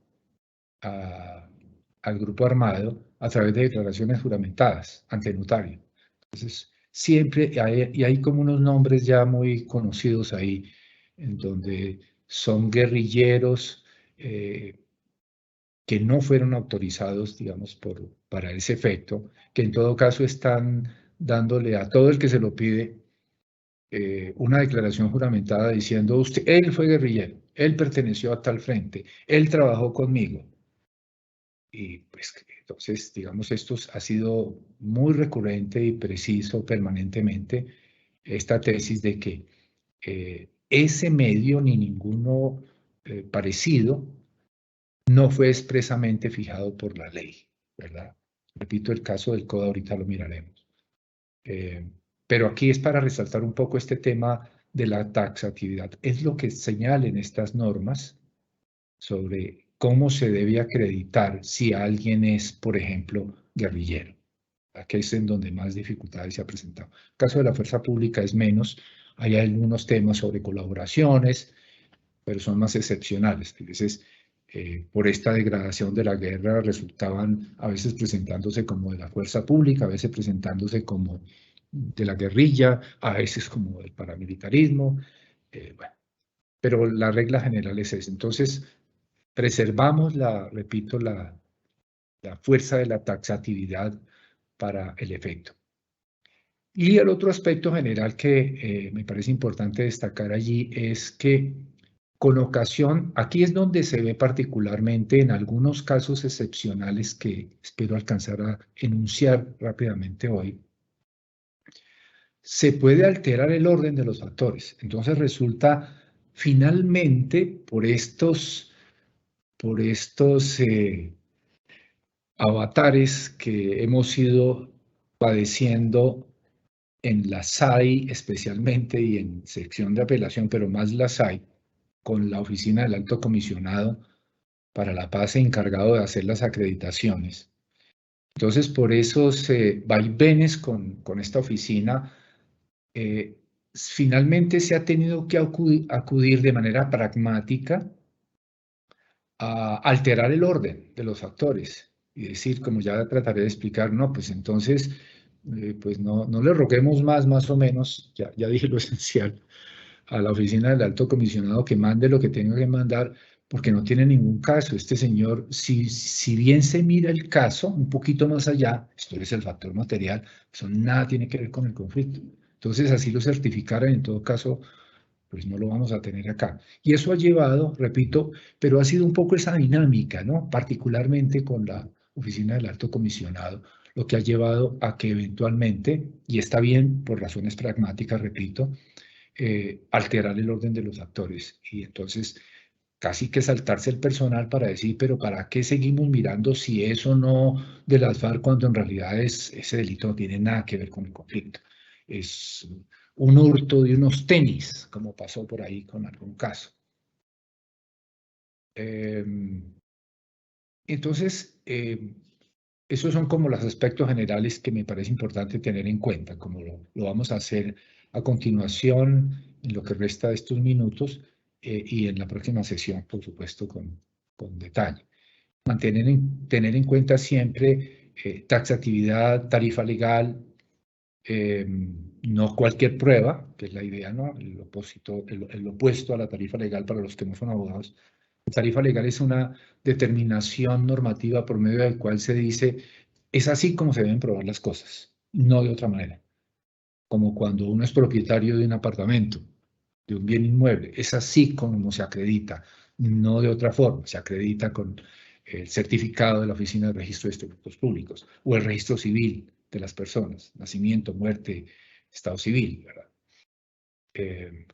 al grupo armado a través de declaraciones juramentadas ante notario. Entonces, siempre hay como unos nombres ya muy conocidos ahí, en donde son guerrilleros que no fueron autorizados, digamos, para ese efecto, que en todo caso están dándole a todo el que se lo pide una declaración juramentada diciendo, usted, él fue guerrillero, él perteneció a tal frente, él trabajó conmigo. Y pues entonces, digamos, esto ha sido muy recurrente y preciso permanentemente, esta tesis de que ese medio ni ninguno parecido no fue expresamente fijado por la ley, ¿verdad? Repito, el caso del CODA ahorita lo miraremos. Pero aquí es para resaltar un poco este tema de la taxatividad. Es lo que señalen estas normas sobre cómo se debe acreditar si alguien es, por ejemplo, guerrillero. Aquí es en donde más dificultades se ha presentado. El caso de la fuerza pública es menos. Hay algunos temas sobre colaboraciones, pero son más excepcionales. A veces, por esta degradación de la guerra, resultaban a veces presentándose como de la fuerza pública, a veces presentándose como de la guerrilla, a veces como del paramilitarismo. Bueno, pero la regla general es esa. Entonces, preservamos, repito, la fuerza de la taxatividad para el efecto. Y el otro aspecto general que me parece importante destacar allí es que con ocasión, aquí es donde se ve particularmente en algunos casos excepcionales que espero alcanzar a enunciar rápidamente hoy, se puede alterar el orden de los factores. Entonces resulta finalmente por estos avatares que hemos ido padeciendo en la SAI especialmente y en sección de apelación, pero más la SAI, con la oficina del Alto Comisionado para la Paz encargado de hacer las acreditaciones. Entonces, por esos vaivenes con esta oficina, finalmente se ha tenido que acudir de manera pragmática a alterar el orden de los factores y decir, como ya trataré de explicar, no, pues entonces, pues no le roguemos más o menos, ya dije lo esencial, a la oficina del Alto Comisionado que mande lo que tenga que mandar, porque no tiene ningún caso. Este señor, si bien se mira el caso un poquito más allá, esto es el factor material, eso nada tiene que ver con el conflicto. Entonces, así lo certificaran, en todo caso, pues no lo vamos a tener acá. Y eso ha llevado, repito, pero ha sido un poco esa dinámica, ¿no? Particularmente con la oficina del Alto Comisionado, lo que ha llevado a que eventualmente, y está bien por razones pragmáticas, repito, alterar el orden de los actores. Y entonces casi que saltarse el personal para decir, pero ¿para qué seguimos mirando si eso no de las FARC cuando en realidad ese delito no tiene nada que ver con el conflicto? Es un hurto de unos tenis, como pasó por ahí con algún caso. Entonces, esos son como los aspectos generales que me parece importante tener en cuenta, como lo vamos a hacer a continuación en lo que resta de estos minutos y en la próxima sesión, por supuesto, con detalle. Tener en cuenta siempre taxatividad, tarifa legal, no cualquier prueba, que es la idea, ¿no? El opuesto a la tarifa legal para los que no son abogados. La tarifa legal es una determinación normativa por medio del cual se dice, es así como se deben probar las cosas, no de otra manera. Como cuando uno es propietario de un apartamento, de un bien inmueble, es así como se acredita, no de otra forma. Se acredita con el certificado de la Oficina de Registro de Estatutos Públicos o el registro civil de las personas, nacimiento, muerte, estado civil, ¿verdad?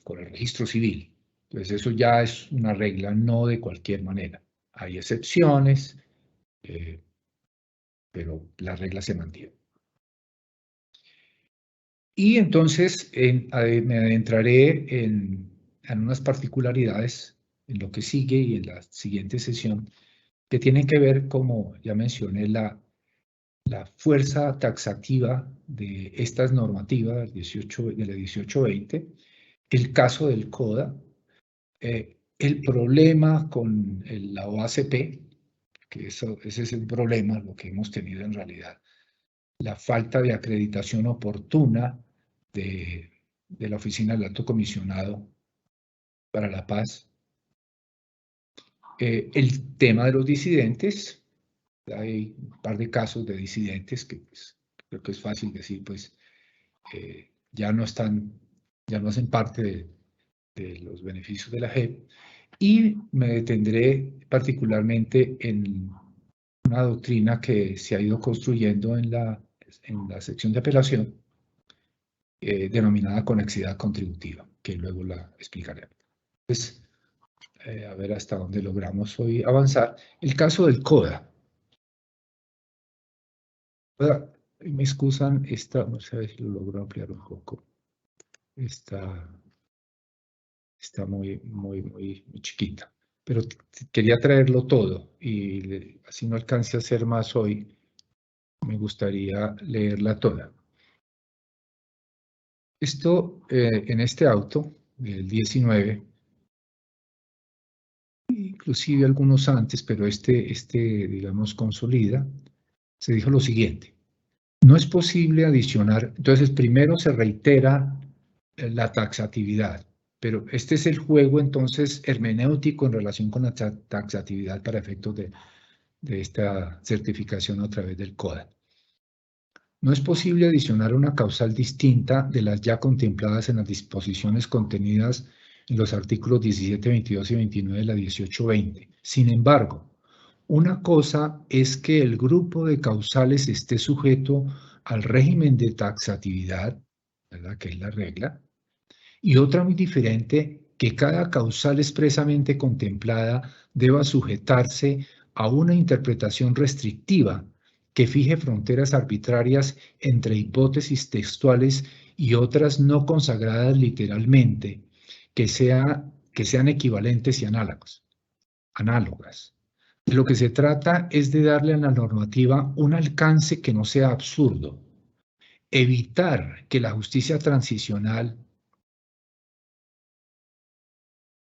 Con el registro civil. Entonces eso ya es una regla, no de cualquier manera. Hay excepciones, pero la regla se mantiene. Y entonces me adentraré en unas particularidades en lo que sigue y en la siguiente sesión que tienen que ver, como ya mencioné, la fuerza taxativa de estas normativas de la 1820, el caso del CODA, el problema con la OACP, que ese es el problema, lo que hemos tenido en realidad. La falta de acreditación oportuna de la Oficina del Alto Comisionado para la Paz. El tema de los disidentes, hay un par de casos de disidentes que pues, creo que es fácil decir, pues ya no hacen parte de los beneficios de la JEP, y me detendré particularmente en una doctrina que se ha ido construyendo en la sección de apelación, denominada conexidad contributiva, que luego la explicaré. Entonces, a ver hasta dónde logramos hoy avanzar. El caso del CODA. Me excusan, no sé si lo logro ampliar un poco. Está muy chiquita. Pero quería traerlo todo y así no alcance a hacer más hoy, me gustaría leerla toda. Esto, en este auto, del 19, inclusive algunos antes, pero digamos, consolida, se dijo lo siguiente: no es posible adicionar, entonces primero se reitera la taxatividad, pero este es el juego entonces hermenéutico en relación con la taxatividad para efectos de esta certificación a través del CODA. No es posible adicionar una causal distinta de las ya contempladas en las disposiciones contenidas en los artículos 17, 22 y 29 de la 1820. Sin embargo, una cosa es que el grupo de causales esté sujeto al régimen de taxatividad, ¿verdad?, que es la regla, y otra muy diferente, que cada causal expresamente contemplada deba sujetarse a una interpretación restrictiva que fije fronteras arbitrarias entre hipótesis textuales y otras no consagradas literalmente, que sean equivalentes y análogas. De lo que se trata es de darle a la normativa un alcance que no sea absurdo, evitar que la justicia transicional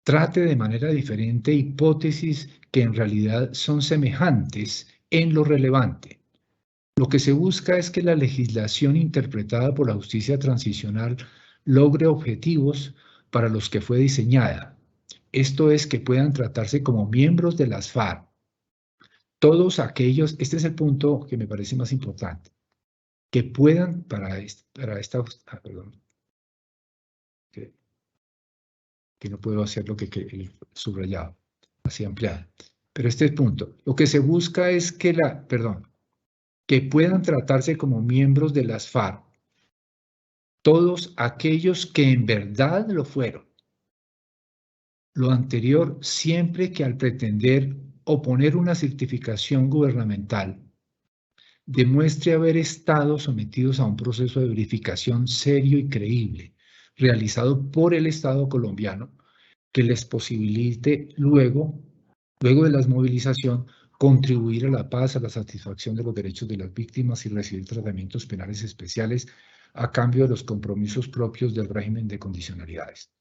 trate de manera diferente hipótesis que en realidad son semejantes en lo relevante. Lo que se busca es que la legislación interpretada por la justicia transicional logre objetivos para los que fue diseñada. Esto es, que puedan tratarse como miembros de las FARC. Todos aquellos, este es el punto que me parece más importante, que puedan, que no puedo hacer lo que el subrayado, así ampliado. Pero este es el punto. Lo que se busca es que que puedan tratarse como miembros de las FARC todos aquellos que en verdad lo fueron. Lo anterior siempre que, al pretender oponer una certificación gubernamental, demuestre haber estado sometidos a un proceso de verificación serio y creíble, realizado por el Estado colombiano, que les posibilite luego de la movilización, contribuir a la paz, a la satisfacción de los derechos de las víctimas y recibir tratamientos penales especiales a cambio de los compromisos propios del régimen de condicionalidades.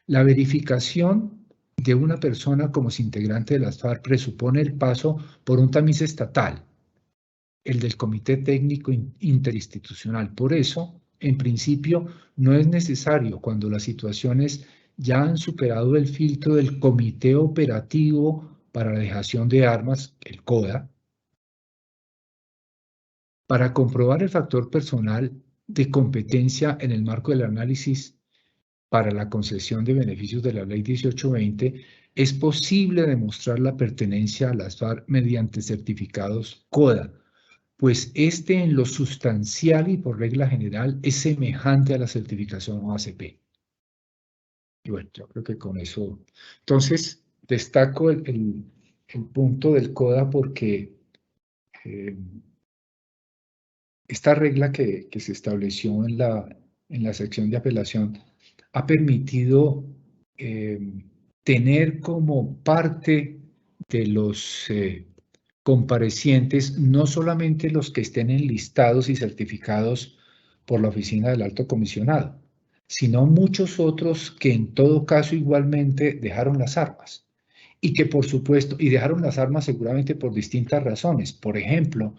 La verificación de una persona como integrante de las FARC presupone el paso por un tamiz estatal, el del Comité Técnico Interinstitucional. Por eso, en principio, no es necesario, cuando las situaciones ya han superado el filtro del Comité Operativo para la Dejación de Armas, el CODA, para comprobar el factor personal de competencia en el marco del análisis para la concesión de beneficios de la Ley 1820, es posible demostrar la pertenencia a las FARC mediante certificados CODA, pues este en lo sustancial y por regla general es semejante a la certificación OACP. Y bueno, yo creo que con eso, entonces, destaco el punto del CODA porque esta regla que se estableció en la sección de apelación ha permitido tener como parte de los comparecientes no solamente los que estén enlistados y certificados por la Oficina del Alto Comisionado, sino muchos otros que en todo caso igualmente dejaron las armas y que por supuesto, y dejaron las armas seguramente por distintas razones. Por ejemplo,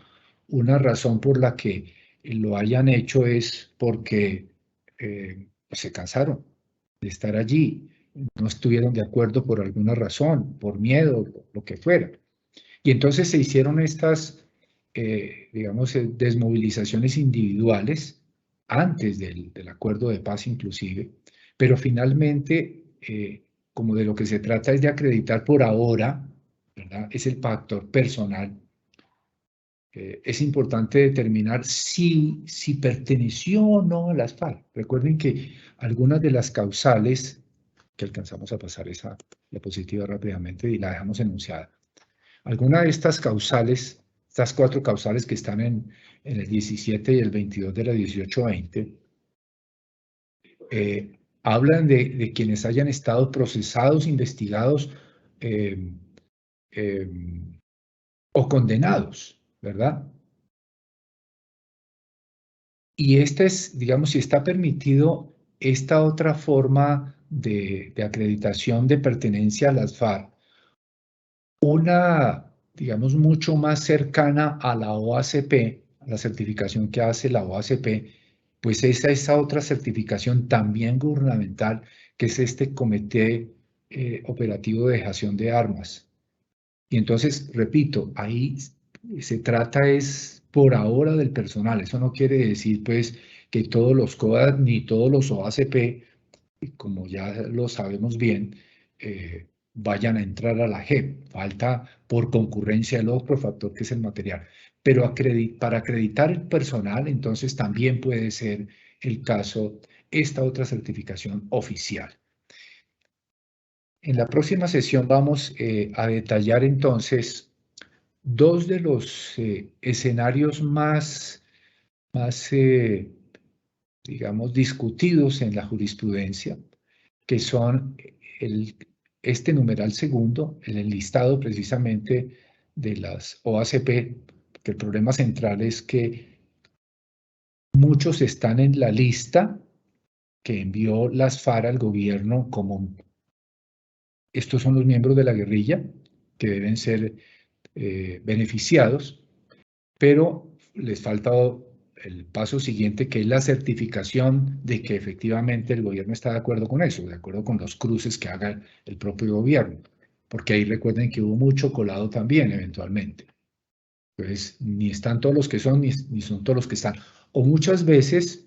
una razón por la que lo hayan hecho es porque se cansaron de estar allí, no estuvieron de acuerdo por alguna razón, por miedo, lo que fuera. Y entonces se hicieron estas, digamos, desmovilizaciones individuales antes del acuerdo de paz inclusive, pero finalmente, como de lo que se trata es de acreditar por ahora, ¿verdad? Es el factor personal. Es importante determinar si perteneció o no a las FARC. Recuerden que algunas de las causales, que alcanzamos a pasar esa diapositiva rápidamente y la dejamos enunciada, algunas de estas causales, estas 4 causales que están en el 17 y el 22 de la 1820, hablan de quienes hayan estado procesados, investigados eh, eh, o condenados, ¿verdad? Y esta es, digamos, si está permitido esta otra forma de acreditación de pertenencia a las FARC, una, digamos, mucho más cercana a la OACP, a la certificación que hace la OACP, pues esa otra certificación también gubernamental, que es este Comité Operativo de Dejación de Armas. Y entonces, repito, ahí se trata es por ahora del personal. Eso no quiere decir, pues, que todos los CODAD ni todos los OACP, como ya lo sabemos bien, vayan a entrar a la JEP. Falta por concurrencia el otro factor que es el material. Pero para acreditar el personal, entonces también puede ser el caso esta otra certificación oficial. En la próxima sesión vamos a detallar entonces 2 de los escenarios más digamos, discutidos en la jurisprudencia, que son este numeral segundo, el enlistado precisamente de las OACP, que el problema central es que muchos están en la lista que envió las FARC al gobierno como estos son los miembros de la guerrilla que deben ser beneficiados, pero les falta el paso siguiente, que es la certificación de que efectivamente el gobierno está de acuerdo con eso, de acuerdo con los cruces que haga el propio gobierno, porque ahí recuerden que hubo mucho colado también eventualmente. Entonces, ni están todos los que son, ni son todos los que están. O muchas veces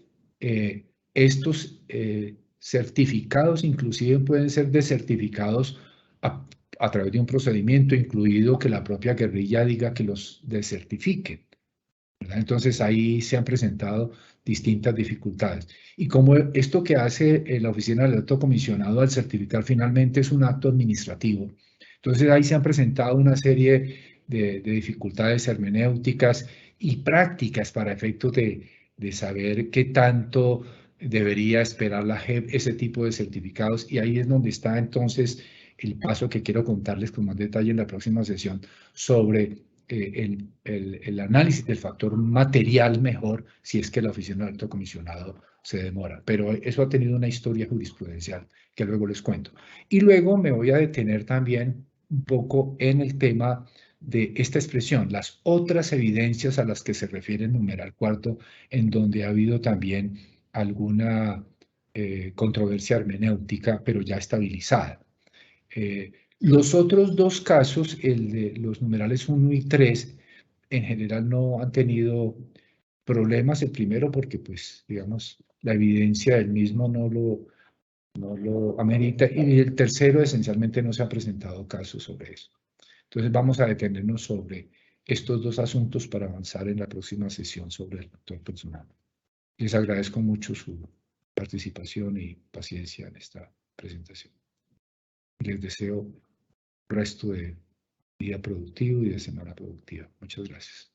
estos certificados inclusive pueden ser desertificados a través de un procedimiento, incluido que la propia guerrilla diga que los desertifiquen, ¿verdad? Entonces ahí se han presentado distintas dificultades. Y como esto que hace la Oficina del Alto Comisionado al certificar finalmente es un acto administrativo, entonces ahí se han presentado una serie de dificultades hermenéuticas y prácticas para efectos de saber qué tanto debería esperar la JEP ese tipo de certificados. Y ahí es donde está entonces el paso que quiero contarles con más detalle en la próxima sesión sobre el análisis del factor material mejor si es que la oficina del alto comisionado se demora. Pero eso ha tenido una historia jurisprudencial que luego les cuento. Y luego me voy a detener también un poco en el tema de esta expresión, las otras evidencias a las que se refiere el numeral cuarto, en donde ha habido también alguna controversia hermenéutica, pero ya estabilizada. Los otros 2 casos, el de los numerales 1 y 3, en general no han tenido problemas. El primero porque, pues, digamos, la evidencia del mismo no lo amerita. Y el tercero, esencialmente, no se han presentado casos sobre eso. Entonces, vamos a detenernos sobre estos 2 asuntos para avanzar en la próxima sesión sobre el factor personal. Les agradezco mucho su participación y paciencia en esta presentación. Les deseo resto de día productivo y de semana productiva. Muchas gracias.